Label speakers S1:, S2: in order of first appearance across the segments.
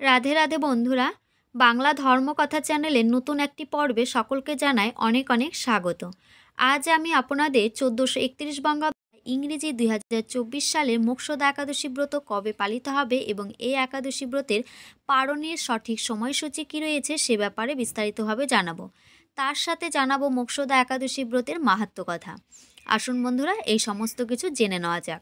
S1: রাধে রাধে বন্ধুরা, বাংলা ধর্মকথা চ্যানেলের নতুন একটি পর্বে সকলকে জানাই অনেক অনেক স্বাগত। আজ আমি আপনাদের 1431 বঙ্গাব্দ ইংরেজি 2024 সালের মোক্ষদা একাদশী ব্রত কবে পালিত হবে এবং এই একাদশী ব্রতের পালনের সঠিক সময়সূচি কী রয়েছে সে ব্যাপারে বিস্তারিতভাবে জানাবো। তার সাথে জানাবো মোক্ষদা একাদশী ব্রতের মাহাত্ম্য কথা। আসুন বন্ধুরা, এই সমস্ত কিছু জেনে নেওয়া যাক।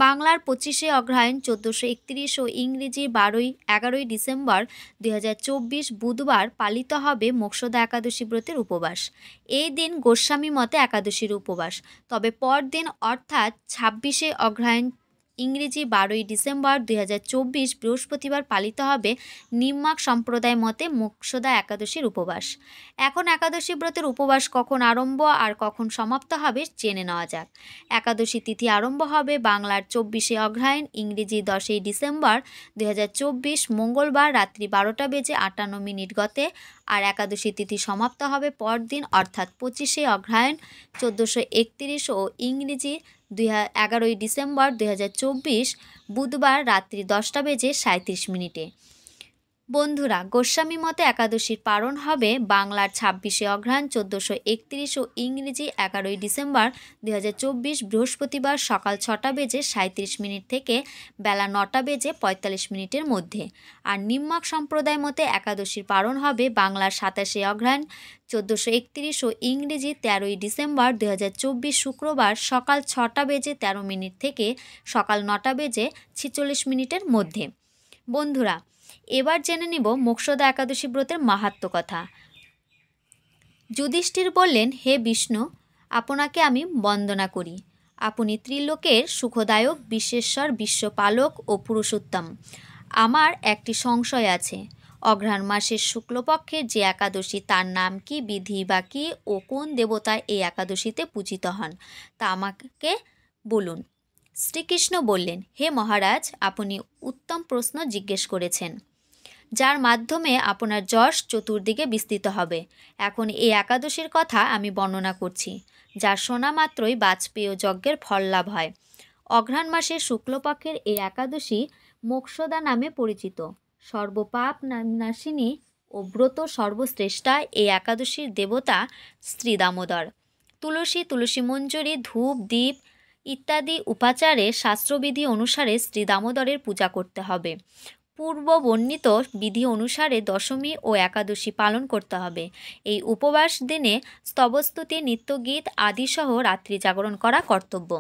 S1: বাংলার 25শে অগ্রহায়ণ 1431 ও ইংরেজি 11ই ডিসেম্বর 2024 বুধবার পালিত হবে মোক্ষদা একাদশী ব্রতের উপবাস। এই দিন গোস্বামী মতে একাদশীর উপবাস। তবে পরদিন অর্থাৎ 26শে অগ্রহায়ণ ইংরেজি 12ই ডিসেম্বর 2024 বৃহস্পতিবার পালিত হবে নিম্বার্ক সম্প্রদায় মতে মোক্ষদা একাদশীর উপবাস। এখন একাদশী ব্রতের উপবাস কখন আরম্ভ আর কখন সমাপ্ত হবে জেনে নেওয়া যাক। একাদশী তিথি আরম্ভ হবে বাংলার 24শে অগ্রহায়ণ ইংরেজি 10ই ডিসেম্বর 2024 মঙ্গলবার রাত্রি 12টা বেজে 58 মিনিট গতে, আর একাদশী তিথি সমাপ্ত হবে পরদিন অর্থাৎ 25শে অগ্রহায়ণ 1431 ও ইংরেজি 11ই ডিসেম্বর 2024 বুধবার রাত্রি 10টা বেজে 37 মিনিটে। বন্ধুরা, গোস্বামী মতে একাদশীর পালন হবে বাংলার 26শে অগ্রহায়ণ 1431 ও ইংরেজি 11ই ডিসেম্বর 2024 বৃহস্পতিবার সকাল 6টা বেজে 37 মিনিট থেকে বেলা 9টা বেজে 45 মিনিটের মধ্যে। আর নিম্বার্ক সম্প্রদায় মতে একাদশীর পালন হবে বাংলার 27শে অগ্রহায়ণ 1431 ও ইংরেজি 13ই ডিসেম্বর 2024 শুক্রবার সকাল 6টা বেজে 13 মিনিট থেকে সকাল 9টা বেজে 46 মিনিটের মধ্যে। বন্ধুরা, এবার জেনে নিব মোক্ষদা একাদশী ব্রতের মাহাত্ম্য কথা। যুধিষ্ঠির বললেন, হে বিষ্ণু, আপনাকে আমি বন্দনা করি। আপনি ত্রিলোকের সুখদায়ক, বিশ্বেশ্বর, বিশ্বপালক ও পুরুষোত্তম। আমার একটি সংশয় আছে। অগ্রহায়ণ মাসের শুক্লপক্ষের যে একাদশী তার নাম কি, বিধি বা কী ও কোন দেবতা এই একাদশীতে পূজিত হন তা আমাকে বলুন। শ্রীকৃষ্ণ বললেন, হে মহারাজ, আপনি উত্তম প্রশ্ন জিজ্ঞেস করেছেন, যার মাধ্যমে আপনার যশ চতুর্দিকে বিস্তৃত হবে। এখন এই একাদশীর কথা আমি বর্ণনা করছি, যার শোনা মাত্রই বাজপেয় যজ্ঞের ফল লাভ হয়। অগ্রহায়ণ মাসের শুক্লপক্ষের এই একাদশী মোক্ষদা নামে পরিচিত। সর্বপাপ নাশিনী ও ব্রত সর্বশ্রেষ্ঠা এই একাদশীর দেবতা শ্রী দামোদর। তুলসী মঞ্জরি, ধূপ, দীপ ইত্যাদি উপাচারে শাস্ত্রবিধি অনুসারে শ্রী দামোদরের পূজা করতে হবে। পূর্ব বর্ণিত বিধি অনুসারে দশমী ও একাদশী পালন করতে হবে। এই উপবাস দিনে স্তবস্তুতি, নিত্যগীত আদিসহ রাত্রি জাগরণ করা কর্তব্য।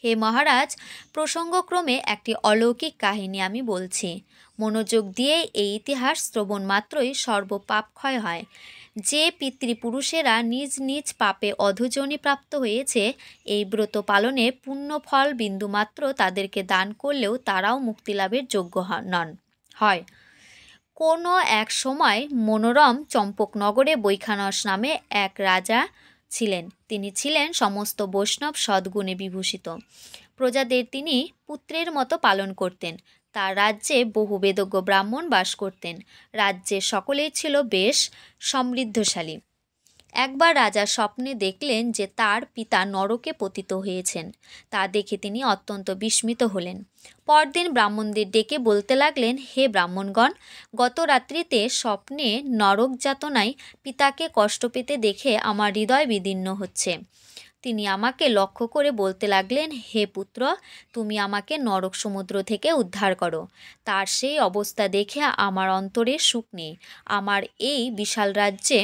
S1: হে মহারাজ, প্রসঙ্গক্রমে একটি অলৌকিক কাহিনী আমি বলছি। মনোযোগ দিয়ে এই ইতিহাস শ্রবণ মাত্রই সর্বপাপ ক্ষয় হয়। যে পিতৃপুরুষেরা নিজ নিজ পাপে অধোজনি প্রাপ্ত হয়েছে, এই ব্রত পালনে পুণ্যফল বিন্দুমাত্র তাদেরকে দান করলেও তারাও মুক্তিলাভের যোগ্য হয়। কোনো এক সময় মনোরম চম্পকনগরে বৈখানস নামে এক রাজা ছিলেন। তিনি ছিলেন সমস্ত বৈষ্ণব সদ্গুণে বিভূষিত। প্রজাদের তিনি পুত্রের মতো পালন করতেন। তার রাজ্যে বহু বেদজ্ঞ ব্রাহ্মণ বাস করতেন। রাজ্যের সকলেই ছিল বেশ সমৃদ্ধশালী। একবার রাজা স্বপ্নে দেখলেন যে তার পিতা নরকে পতিত হয়েছেন। তা দেখে তিনি অত্যন্ত বিস্মিত হলেন। পরদিন ব্রাহ্মণদের ডেকে বলতে লাগলেন, হে ব্রাহ্মণগণ, গত রাত্রিতে স্বপ্নে নরক যাতনায় পিতাকে কষ্ট পেতে দেখে আমার হৃদয় বিদীর্ণ হচ্ছে। তিনি আমাকে লক্ষ্য করে বলতে লাগলেন, হে পুত্র, তুমি আমাকে নরক সমুদ্র থেকে উদ্ধার করো। তার সেই অবস্থা দেখে আমার অন্তরে সুখ নেই। আমার এই বিশাল রাজ্যে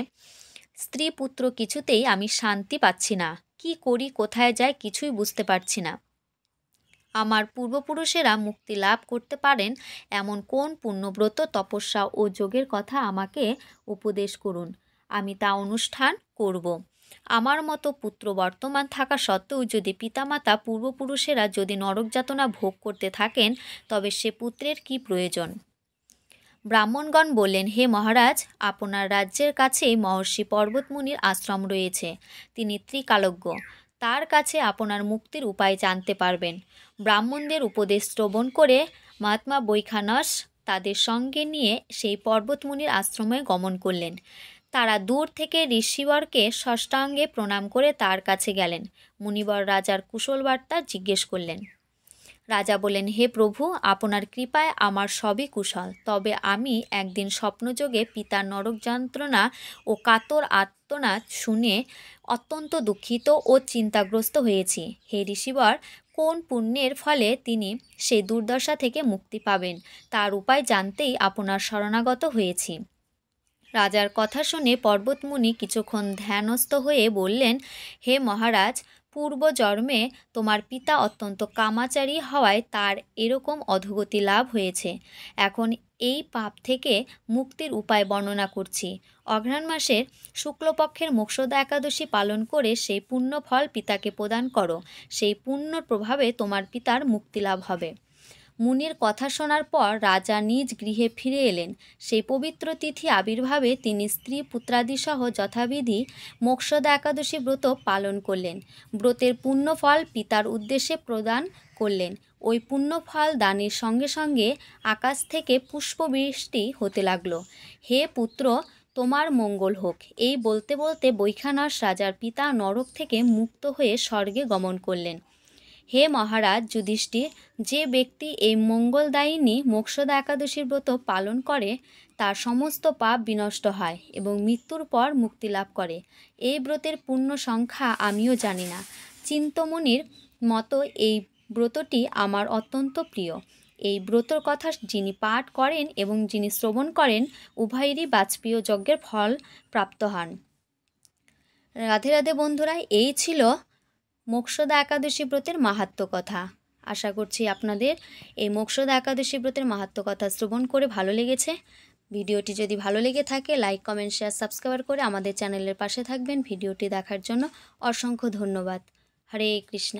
S1: স্ত্রী পুত্র কিছুতেই আমি শান্তি পাচ্ছি না। কি করি, কোথায় যাই, কিছুই বুঝতে পারছি না। আমার পূর্বপুরুষেরা মুক্তি লাভ করতে পারেন এমন কোন পুণ্যব্রত, তপস্যা ও যোগের কথা আমাকে উপদেশ করুন। আমি তা অনুষ্ঠান করব। আমার মতো পুত্র বর্তমান থাকা সত্ত্বেও যদি পিতামাতা পূর্বপুরুষেরা যদি নরক যাতনা ভোগ করতে থাকেন, তবে সে পুত্রের কি প্রয়োজন? ব্রাহ্মণগণ বললেন, হে মহারাজ, আপনার রাজ্যের কাছেই মহর্ষি পর্বতমুনির আশ্রম রয়েছে। তিনি ত্রিকালজ্ঞ। তার কাছে আপনার মুক্তির উপায় জানতে পারবেন। ব্রাহ্মণদের উপদেশ শ্রবণ করে মহাত্মা বৈখানস তাদের সঙ্গে নিয়ে সেই পর্বতমুনির আশ্রমে গমন করলেন। তারা দূর থেকে ঋষিবরকে ষষ্ঠাঙ্গে প্রণাম করে তার কাছে গেলেন। মুনিবর রাজার কুশল বার্তা জিজ্ঞেস করলেন। রাজা বলেন, হে প্রভু, আপনার কৃপায় আমার সবই কুশল। তবে আমি একদিন স্বপ্নযোগে পিতার নরক যন্ত্রণা ও কাতর আর্তনাদ শুনে অত্যন্ত দুঃখিত ও চিন্তাগ্রস্ত হয়েছি। হে ঋষিবর, কোন পুণ্যের ফলে তিনি সেই দুর্দশা থেকে মুক্তি পাবেন, তার উপায় জানতেই আপনার শরণাগত হয়েছি। রাজার কথা শুনে পর্বতমুনি কিছুক্ষণ ধ্যানস্থ হয়ে বললেন, হে মহারাজ, পূর্বজন্মে তোমার পিতা অত্যন্ত কামাচারী হওয়ায় তার এরকম অধোগতি লাভ হয়েছে। এখন এই পাপ থেকে মুক্তির উপায় বর্ণনা করছি। অঘ্রাণ মাসের শুক্লপক্ষের মোক্ষদা একাদশী পালন করে সেই পুণ্য ফল পিতাকে প্রদান করো। সেই পুণ্যর প্রভাবে তোমার পিতার মুক্তি লাভ হবে। মুনির কথা শোনার পর রাজা নিজ গৃহে ফিরে এলেন। সেই পবিত্র তিথি আবির্ভাবে তিনি স্ত্রী পুত্রাদিসহ যথাবিধি মোক্ষদা একাদশী ব্রত পালন করলেন। ব্রতের পুণ্যফল পিতার উদ্দেশ্যে প্রদান করলেন। ওই পুণ্যফল দানের সঙ্গে সঙ্গে আকাশ থেকে পুষ্পবৃষ্টি হতে লাগল। হে পুত্র, তোমার মঙ্গল হোক। এই বলতে বলতে বৈখানস রাজার পিতা নরক থেকে মুক্ত হয়ে স্বর্গে গমন করলেন। হে মহারাজ যুধিষ্ঠির, যে ব্যক্তি এই মঙ্গলদায়িনী মোক্ষদা একাদশীর ব্রত পালন করে তার সমস্ত পাপ বিনষ্ট হয় এবং মৃত্যুর পর মুক্তি লাভ করে। এই ব্রতের পূর্ণ সংখ্যা আমিও জানি না। চিন্তমণির মতো এই ব্রতটি আমার অত্যন্ত প্রিয়। এই ব্রতর কথা যিনি পাঠ করেন এবং যিনি শ্রবণ করেন উভয়েরই বাজপেয়ী যজ্ঞের ফল প্রাপ্ত হন। রাধে রাধে বন্ধুরা, এই ছিল মোক্ষদা একাদশী ব্রতের মাহাত্ম্য কথা। আশা করছি আপনাদের এই মোক্ষদা একাদশী ব্রতের মাহাত্ম্য কথা শ্রবণ করে ভালো লেগেছে। ভিডিওটি যদি ভালো লেগে থাকে লাইক, কমেন্ট, শেয়ার, সাবস্ক্রাইব করে আমাদের চ্যানেলের পাশে থাকবেন। ভিডিওটি দেখার জন্য অসংখ্য ধন্যবাদ। হরে কৃষ্ণ।